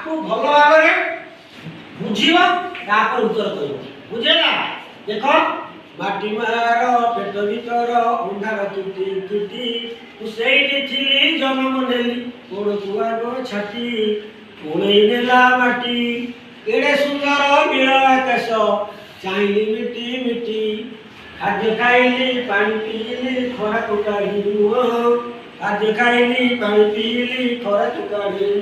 ताकू भल भाव बुझीब तापर उत्तर कहिब बुझेला देखो माटी मार पेट भीतर अंधार तुटी तुटी तू सेठी थिली जन्म नेली कोण कुआ गो छाती कोणे नेला माटी केड़े सुंदर नील आकाश चाइली मिटी मिटी खाद्य खाइली पानी पीली खरा टुकाड़ी खाद्य खाइली पानी पीली खरा टुकाड़ी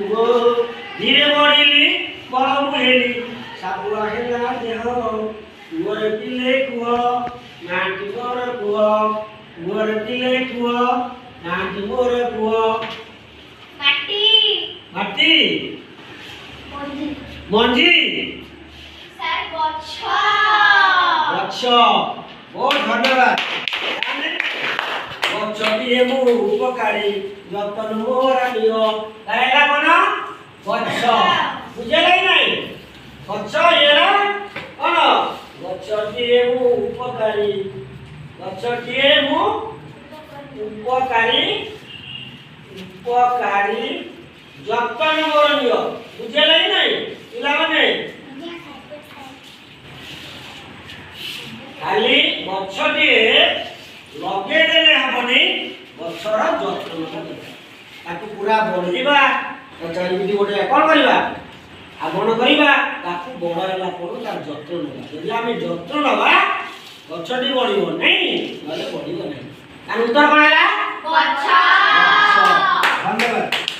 धीरे बढ़िली बड़ मुहेली साबुआ हेला देह कुआर पिले कुह नाटी मोर कुह कुआर पिले कुह नाटी मोर कुह माटी माटी मंजी मंजी सर गच्छ गच्छ बहुत धन्यवाद गच्छटी मु उपकारी जतन मोर नियो ताइला कोन गच्छ बुझेलै नै गच्छ एरा कोन गच्छटी मु उपकारी गच्छटी मु उपकारी उपकारी जतन मोर नियो बुझेलै नै पिला माने खाली गच्छटी लगे देले हबनी गच्छर जतन करबा ताकू पूरा बढ़िबा चारिबिटी गोटे कोन करबा आगमन करबा ताकू बड़ होला पर तार जतन नेबा यदि आमे जतन नबा गच्छटी बढ़िबो नै नले बढ़िबो नै तार उत्तर कोन हैला गच्छ